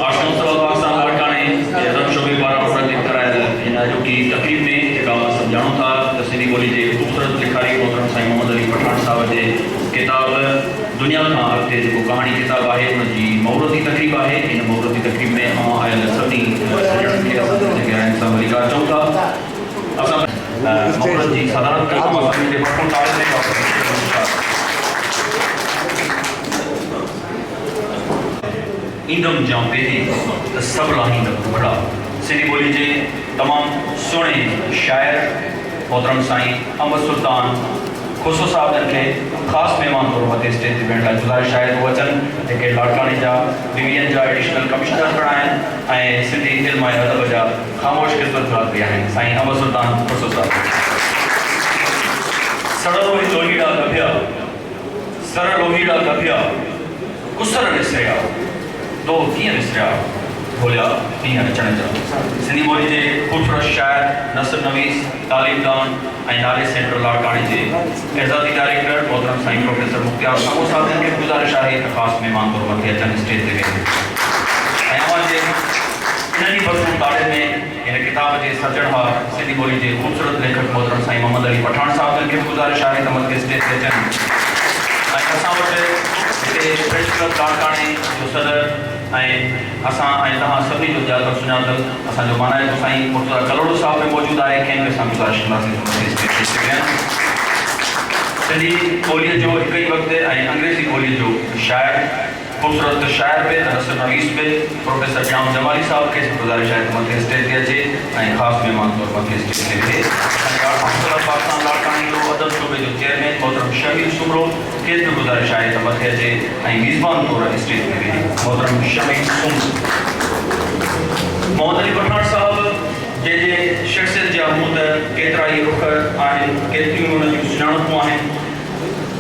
आशा पाकिस्तान लाड़काने एज़म शोबे पारा मुनक़िद करायल इन अॼोकी तक़रीब में जेका सम्झाणो था त सिंधी ॿोली जे ख़ूबसूरत लिखारी मोहतरम साईं मोहम्मद अली पठान साहब जे किताब दुनिया खां अॻिते जेको कहाणी किताब आहे उनजी मौरूदी तक़रीब आहे। इन मौरूदी तक़रीब में आयल सभिनी सॼणनि खे असां जेके आहिनि सां वलीकार चऊं था। असां मौरूद जी सदारत कंदा सभिनी खे वठूं था। ईंदम जां पहिरीं त सभु लाहींदम वॾा सिंधी ॿोली जे तमामु सुहिणे शाइर मोहतरम साईं अहमद सुल्तान खुसो साहबनि खे ख़ासि महिमान तौर मथे स्टेज ते वेहण लाइ गुज़ारिश आहे त अचनि जेके लाड़काणे जा विवियन जा एडिशनल कमिश्नर पिणु आहिनि ऐं सिंधी इल्म ऐं अदब जा ख़ामोश ख़िदमतगार बि आहिनि। साईं अहमद सुल्तान खुसो साहब। सड़ लोहीड़ा कभिया सर लोहीड़ा कभिया कुसर विसरिया तो कीअं विसरिया बोलिया कीअं अचण जा। सिंधी ॿोली जे ख़ूबसूरत शाइर नसर नवीस तालीमदान ऐं नाले सेंटर लाड़काणे जे एज़ाज़ी डायरेक्टर मोहतरम साईं प्रोफेसर मुख्तियार सामो साहब खे गुज़ारिश आहे त ख़ासि महिमान तौर मथे अचनि स्टेज ते वेही ऐं अवां जे इन्हनि भरपूर ताड़े में इन किताब जे सजणहार सिंधी ॿोली जे ख़ूबसूरत लेखक मोहतरम साईं मोहम्मद अली पठान साहब खे गुज़ारिश आहे त मथे स्टेज ते अचनि। ऐं असां वटि हिते प्रेस क्लब लाड़काणे जो सदर ऐं असां ऐं तव्हां सभिनी जो ॼातल सुञातल असांजो मानायत साईं मुर्तज़ा कलोड़ो साहब में मौजूदु आहे। कंहिं बि असां गुज़ारिश कंदासीं सिंधी ॿोलीअ जो हिकु ई वक़्तु ऐं अंग्रेज़ी ॿोलीअ जो शाइर ख़ूबसूरत शाइर बि नसर नवीस बि प्रोफेसर जाम जमाली साहब खे गुज़ारिश आहे त मथे स्टेज ते अचे ऐं ख़ासि महिमान तौर मथे स्टेज ते वेहे। पाकिस्तान लाड़काणे जो अदब शोबे जो चेयरमैन मोहतरम शमील सुमरो खे बि गुज़ारिश आहे त मथे अचे ऐं मेज़बान तौर स्टेज ते वेहे। मोहतरम शमील सुमरो। मोहम्मद अली पठान साहब जंहिंजे शख़्सियत जा मूं त केतिरा ई रुख आहिनि केतिरियूं उन जूं सुञाणपूं आहिनि।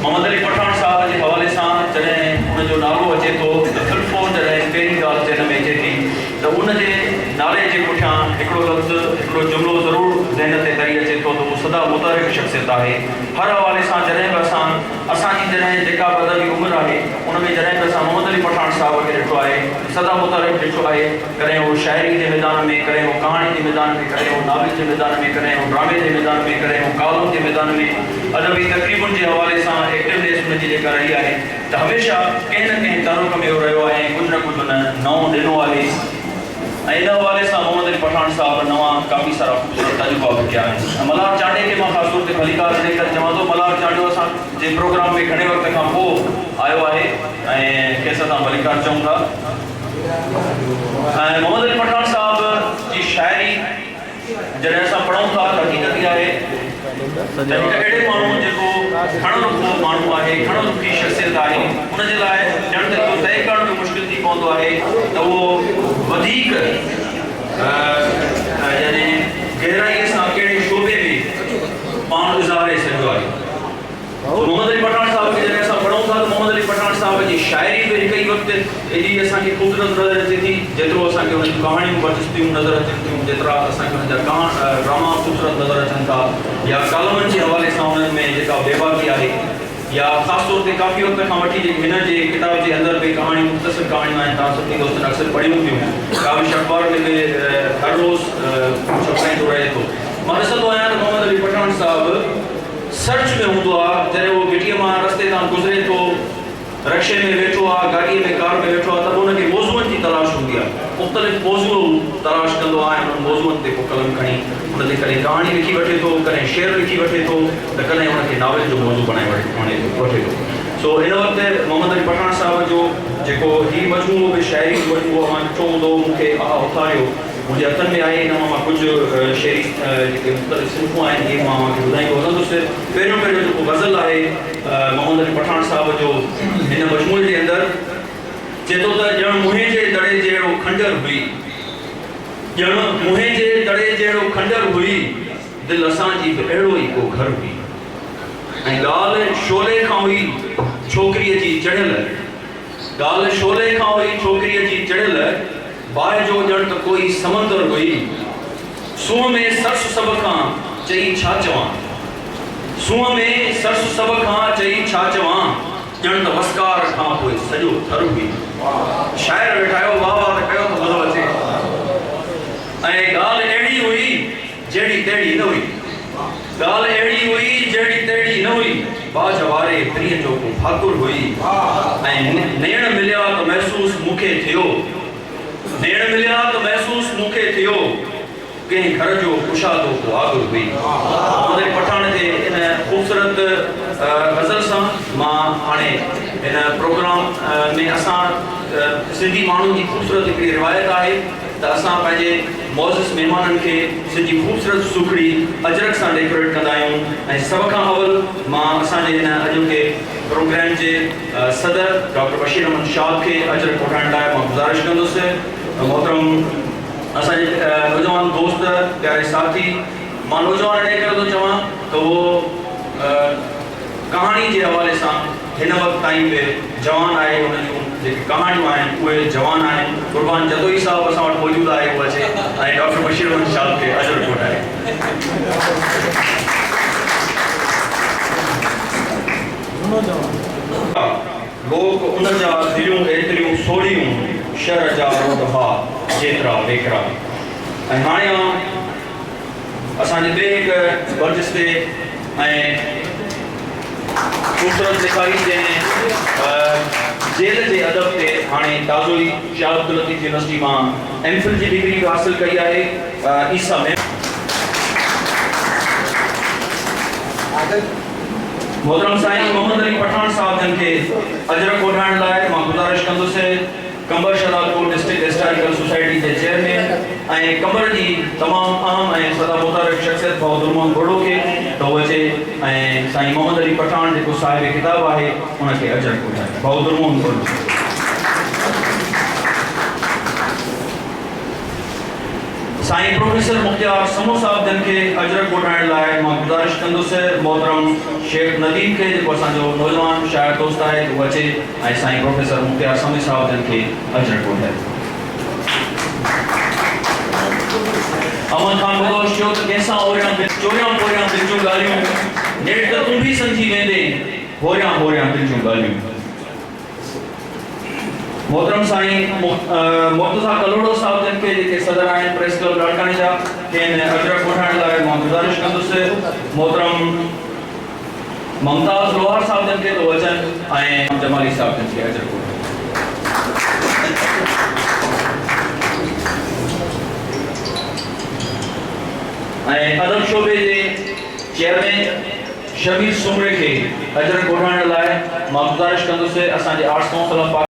मोहम्मद अली पठान साहब जे हवाले सां जॾहिं उनजो नालो अचे थो त फिल्फो जॾहिं पहिरीं ॻाल्हि ज़हन में अचे थी त उनजे नाले जे पुठियां हिकिड़ो लफ़्ज़ हिकिड़ो जुमिलो ज़रूरु ज़हन ते तरी अचे थो त उहो सदा मुतारिफ़ शख़्सियत आहे। हर हवाले सां जॾहिं बि असांजी जॾहिं जेका बि अदबी उमिरि आहे उन में जॾहिं बि असां मोहम्मद अली पठान साहब खे ॾिठो आहे सदा मुतारिफ़ ॾिठो आहे। कॾहिं उहो शाइरी जे मैदान में कॾहिं उहो कहाणी जे मैदान में कॾहिं उहो नाविल जे मैदान में कॾहिं उहो ड्रामे जे मैदान में कॾहिं उहो कालम जे मैदान में अदबी तक़रीबुनि जे हवाले सां एक्टिवनेस हुनजी जेका रही आहे त हमेशह कंहिं न कंहिं तारुक में रहियो आहे ऐं कुझु न कुझु हुन नओं ॾिनो आहे। ऐं इन हवाले सां मोहम्मद अली पठान साहब नवां काफ़ी सारा ख़ूबसूरत तजुर्बा बि कया आहिनि। मल्हार चांडे खे मां ख़ासि तौर ते भलीकार ॾेई करे चवां थो मल्हार चांडियो असांजे प्रोग्राम में घणे वक़्त खां पोइ आयो आहे ऐं खेसि असां भलीकार चऊं था। ऐं मोहम्मद अली पठान साहब जी शाइरी जॾहिं असां पढ़ूं था त हक़ीक़त इहा आहे त हिकु अहिड़े माण्हू जेको घणो रुखो माण्हू आहे घणो रुखी शख़्सियत आहे उनजे लाइ ॼण त इहो तइ करण बि मुश्किल थी पवंदो आहे त उहो वधीक यानी गहराईअ सां कहिड़े शोबे में पाण इज़ारे सघंदो आहे। मोहम्मद अली पठान साहब खे जॾहिं असां पढ़ूं था त मोहम्मद अली पठान साहब जी शाइरी बि हिकु ई वक़्तु एॾी असांखे ख़ूबसूरत नज़र अचे थी जेतिरो असांखे हुन जूं कहाणियूं बदिस्तियूं नज़र अचनि थियूं जेतिरा असांखे हुन जा ड्रामा ख़ूबसूरत नज़र अचनि था या कालमनि जे हवाले सां हुननि में जेका बेबाकी आहे या ख़ासि तौर ते काफ़ी वक़्त खां वठी जेकी हिन जे किताब जे अंदरि बि कहाणियूं मुख़्तसिर कहाणियूं आहिनि तव्हां सभिनी दोस्तनि अक्सर पढ़ियूं थियूं काविश अख़बार में बि हर रोज़ छपाईंदो रहे थो। मां ॾिसंदो आहियां त मोहम्मद अली पठान साहब सर्च में हूंदो आहे जॾहिं उहो गिटीअ मां रस्ते तां गुज़रे थो रक्शे में वेठो आहे गाॾीअ में कार में वेठो आहे त हुनखे मौज़ूअनि जी तलाश हूंदी आहे। मुख़्तलिफ़ मौज़ू तलाश कंदो आहे उन्हनि मौज़ूअनि ते पोइ कलम खणी हुन ते कॾहिं कहाणी लिखी वठे थो कॾहिं शेर लिखी वठे थो त कॾहिं हुनखे नाविल जो मौज़ू बनाए वठे थो। सो हिन वक़्तु मोहम्मद अली पठान साहब जो जेको हीउ मजमूओ बि शाइरी मजमूओ मां ॾिठो हूंदो मूंखे उथारियो मुंहिंजे हथनि में आहे इन मां कुझु शेरी जेके मुख़्तलिफ़ सिंफ़ूं आहिनि इहे मां ॿुधाईंदो हलंदुसि। पहिरियों जेको ग़ज़ल आहे मोहम्मद अली पठान साहब जो हिन मजमूए जे अंदरि चए थो त ॼण मुंहिं जे दड़े जहिड़ो खंडर हुई ॼण मुंहिं जे दड़े जहिड़ो खंडर हुई दिलि असांजी बि अहिड़ो ई को घर हुई ऐं ॻाल्हि शोले खां हुई छोकिरीअ जी चढ़ियल ॻाल्हि शोले खां हुई छोकिरीअ जी चढ़ियल बाहि जो ॼण त कोई समंदर हुई सूंहं में सरस सभ खां चई छा चवां सूंहं में सरस सभ खां चई छा चवां ॼण त वस्कार खां पोइ सॼो थर हुई। शाइर वेठायो वाह वाह त कयो त जहिड़ी तहिड़ी न हुई, ॻाल्हि अहिड़ी हुई जहिड़ी तहिड़ी न हुई, बाज वारे प्रिय जो को फाकुर हुई, ऐं नेण मिलिया त महसूस मूंखे थियो, नेण मिलिया त महसूस मूंखे थियो, कंहिं घर जो कुशादो को आगुर हुई। मोहम्मद पठान जे इन ख़ूबसूरत गज़ल सां मां हाणे इन प्रोग्राम में असां सिंधी माण्हुनि जी ख़ूबसूरत हिकिड़ी रिवायत आहे त असां पंहिंजे मौज़िज़ महिमाननि खे सिंधी ख़ूबसूरत सुखड़ी अजरक सां डेकोरेट कंदा आहियूं। ऐं सभ खां अवल मां असांजे हिन अॼोके प्रोग्राम जे सदर डॉक्टर बशीर अहमद शाह खे अजरक वठाइण लाइ मां गुज़ारिश कंदुसि। मोहतरम असांजे नौजवान दोस्त प्यारे साथी, मां नौजवान इन करे थो चवां त उहो कहाणी जे हवाले सां हिन वक़्तु ताईं बि जवान आहे, हुन जूं जेके कहाणियूं आहिनि उहे जवान आहिनि। कुर्बान जदोई साहब असां वटि मौजूदु आहे, उहो अचे ऐं डॉक्टर बशीर अहमद शाह खे अजरक वठाए। लोक उन जा दिलियूं एतिरियूं सोड़ियूं, शहर जा रोडहा जेतिरा वेकरा। ऐं हाणे असांजे ॿिए हिकु वर्जिश ते ऐं ख़ूबसूरत लिखाई जंहिं जेल जे अदब ते हाणे ताज़ो ई शाह अब्दुल लतीफ़ यूनिवर्सिटी मां एमफिल जी डिग्री हासिल कई आहे, ईसा में। मोहतरम साईं मोहम्मद अली पठान साहब जन खे अजरक वठाइण लाइ मां गुज़ारिश कंदुसि। कंबर शदादपुर डिस्ट्रिक्ट हिस्टोरिकल सोसाइटी के चेयरमैन ऐं कंबर जी तमामु अहम ऐं सदा मुतारिक शख्सियत भाउदुरमान घोड़ो खे तो अचे ऐं साईं मोहम्मद अली पठान जेको साहिब किताब आहे उनखे अजरक वठाए। भाउदुरमान घोड़ो। साईं प्रोफेसर मुख्तियार समो साहब जन खे अजरक वठाइण लाइ मां गुज़ारिश कंदुसि। मोहतरम शेख नदीम खे जेको असांजो नौजवान शाइर दोस्त आहे उहो अचे ऐं साईं प्रोफेसर मुख्तियार समो साहब जन खे अजरक वठाए। अमन खान बदोश चयो त कंहिंसां चोरियां पोरियां दिलि जूं ॻाल्हियूं, नेठि त तूं बि सम्झी वेंदे होरियां होरियां दिलि जूं ॻाल्हियूं। मोहतरम साईं मुर्तज़ा कलोड़ो साहब जन के जेके सदर आहिनि प्रेस क्लब लाड़काने जा, खेनि अजरक वठाइण लाइ मां गुज़ारिश कंदुसि। मोहतरम मुमताज़ लोहार साहब जन के तो अचनि ऐं जमाली साहब जन के अजरक वठाइण। ऐं अदब शोबे जे चेयरमैन शबीर सुमरे खे अजरक वठाइण लाइ मां गुज़ारिश कंदुसि। असांजे आर्ट्स काउंसिल ऑफ